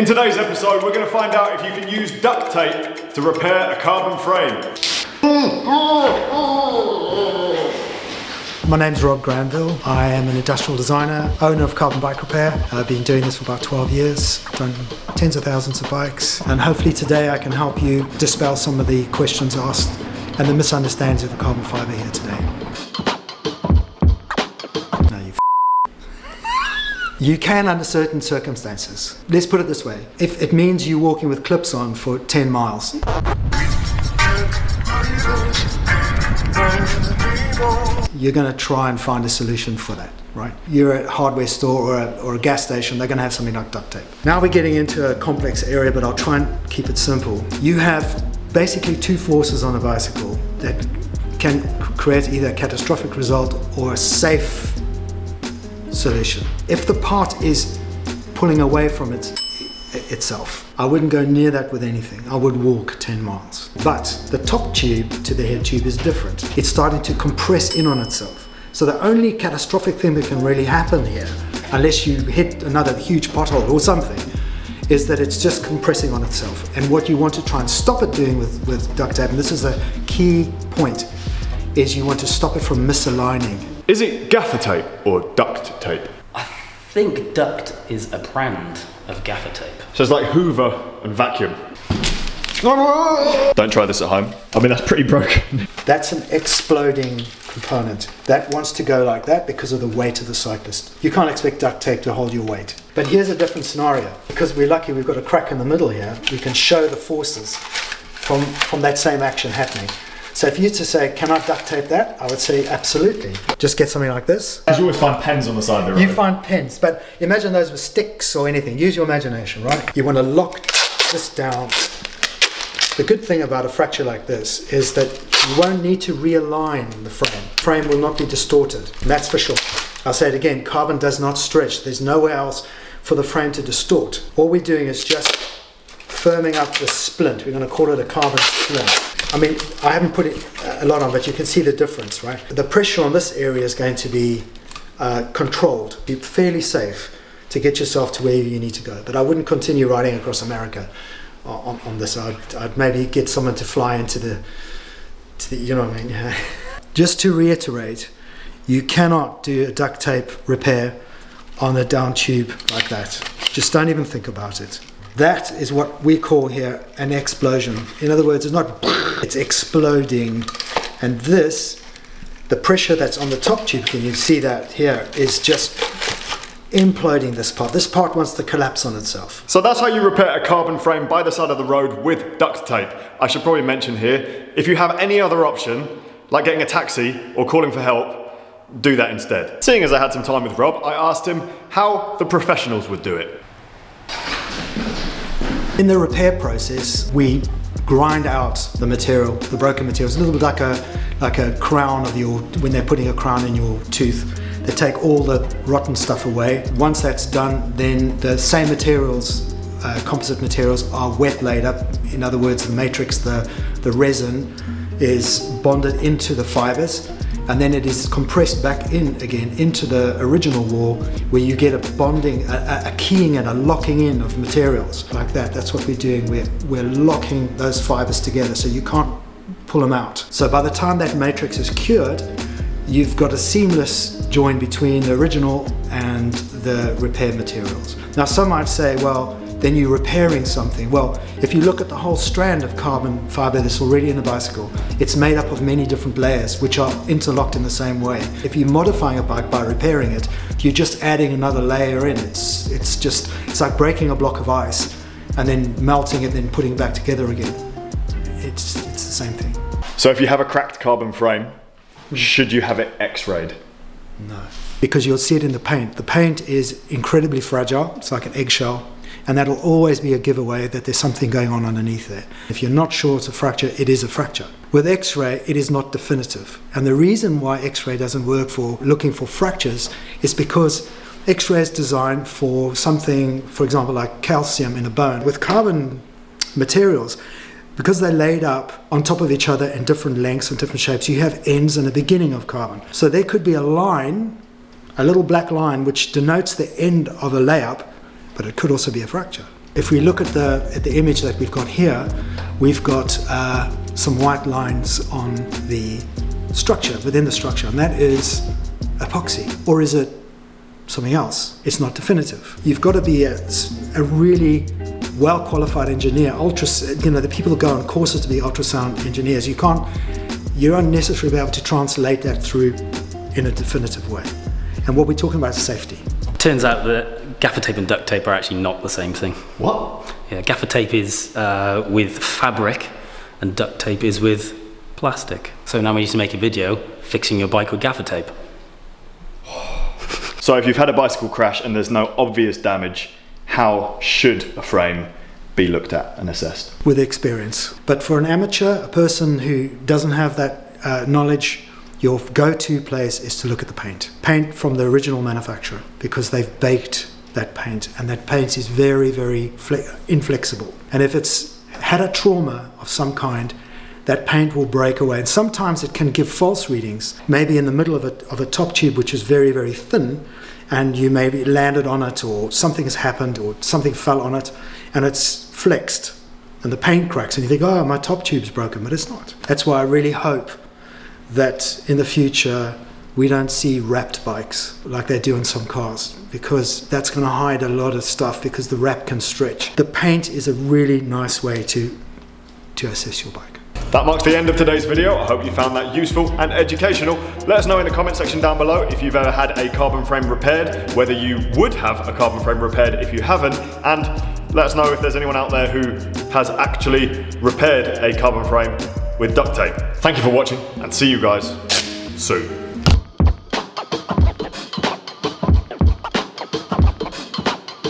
In today's episode, we're going to find out if you can use duct tape to repair a carbon frame. My name's Rob Granville. I am an industrial designer, owner of Carbon Bike Repair. I've been doing this for about 12 years, done tens of thousands of bikes, and hopefully today I can help you dispel some of the questions asked and the misunderstandings of the carbon fibre here today. No, you can under certain circumstances. Let's put it this way. If it means you walking with clips on for 10 miles, you're going to try and find a solution for that, right? You're at a hardware store or a gas station, they're going to have something like duct tape. Now we're getting into a complex area, but I'll try and keep it simple. You have basically two forces on a bicycle that can create either a catastrophic result or a safe solution. If the part is pulling away from itself, I wouldn't go near that with anything. I would walk 10 miles. But the top tube to the head tube is different. It's starting to compress in on itself. So the only catastrophic thing that can really happen here, unless you hit another huge pothole or something, is that it's just compressing on itself. And what you want to try and stop it doing with duct tape, and this is a key point, is you want to stop it from misaligning. Is it gaffer tape or duct tape? I think Duct is a brand of gaffer tape. So it's like Hoover and vacuum. Don't try this at home. I mean, that's pretty broken. That's an exploding component. That wants to go like that because of the weight of the cyclist. You can't expect duct tape to hold your weight. But here's a different scenario. Because we're lucky we've got a crack in the middle here, we can show the forces from that same action happening. So if you were to say, can I duct tape that? I would say absolutely. Just get something like this. Because you always find pens on the side of the road. You find pens, but imagine those with sticks or anything. Use your imagination, right? You want to lock this down. The good thing about a fracture like this is that you won't need to realign the frame. The frame will not be distorted, and that's for sure. I'll say it again, carbon does not stretch. There's nowhere else for the frame to distort. All we're doing is just firming up the splint. We're going to call it a carbon splint. I mean, I haven't put it a lot on, but you can see the difference, right? The pressure on this area is going to be controlled. Be fairly safe to get yourself to where you need to go. But I wouldn't continue riding across America on this. I'd maybe get someone to fly into the you know what I mean? Just to reiterate, you cannot do a duct tape repair on a down tube like that. Just don't even think about it. That is what we call here an explosion. In other words, it's exploding. And this, the pressure that's on the top tube, can you see that here, is just imploding this part. This part wants to collapse on itself. So that's how you repair a carbon frame by the side of the road with duct tape. I should probably mention here, if you have any other option, like getting a taxi or calling for help, do that instead. Seeing as I had some time with Rob, I asked him how the professionals would do it. In the repair process, we grind out the material, the broken materials, a little bit like a crown of your, when they're putting a crown in your tooth. They take all the rotten stuff away. Once that's done, then the same materials, composite materials, are wet laid up. In other words, the matrix, the resin is bonded into the fibers, and then it is compressed back in again into the original wall, where you get a bonding, a keying and a locking in of materials like that. That's what we're doing. We're locking those fibers together so you can't pull them out. So by the time that matrix is cured, you've got a seamless join between the original and the repaired materials. Now some might say, well, then you're repairing something. Well, if you look at the whole strand of carbon fiber that's already in a bicycle, it's made up of many different layers which are interlocked in the same way. If you're modifying a bike by repairing it, you're just adding another layer in. It's like breaking a block of ice and then melting it, then putting it back together again. It's the same thing. So if you have a cracked carbon frame, should you have it x-rayed? No, because you'll see it in the paint. The paint is incredibly fragile. It's like an eggshell. And that'll always be a giveaway that there's something going on underneath there. If you're not sure it's a fracture, it is a fracture. With X-ray, it is not definitive. And the reason why X-ray doesn't work for looking for fractures is because X-ray is designed for something, for example, like calcium in a bone. With carbon materials, because they're laid up on top of each other in different lengths and different shapes, you have ends and a beginning of carbon. So there could be a line, a little black line, which denotes the end of a layup, but it could also be a fracture. If we look at the image that we've got here, we've got some white lines on the structure, within the structure, and that is epoxy. Or is it something else? It's not definitive. You've got to be a really well-qualified engineer. The people that go on courses to be ultrasound engineers, you don't necessarily be able to translate that through in a definitive way. And what we're talking about is safety. Turns out that gaffer tape and duct tape are actually not the same thing. What? Yeah, gaffer tape is with fabric and duct tape is with plastic. So now we used to make a video fixing your bike with gaffer tape. So if you've had a bicycle crash and there's no obvious damage, how should a frame be looked at and assessed? With experience. But for an amateur, a person who doesn't have that knowledge, your go-to place is to look at the paint. Paint from the original manufacturer, because they've baked that paint, and that paint is very, very inflexible. And if it's had a trauma of some kind, that paint will break away. And sometimes it can give false readings, maybe in the middle of a top tube which is very, very thin, and you maybe landed on it, or something has happened, or something fell on it, and it's flexed, and the paint cracks, and you think, oh, my top tube's broken, but it's not. That's why I really hope that in the future we don't see wrapped bikes like they do in some cars, because that's going to hide a lot of stuff, because the wrap can stretch. The paint is a really nice way to assess your bike. That marks the end of today's video. I hope you found that useful and educational. Let us know in the comment section down below if you've ever had a carbon frame repaired, whether you would have a carbon frame repaired if you haven't, and let us know if there's anyone out there who has actually repaired a carbon frame with duct tape. Thank you for watching, and see you guys soon.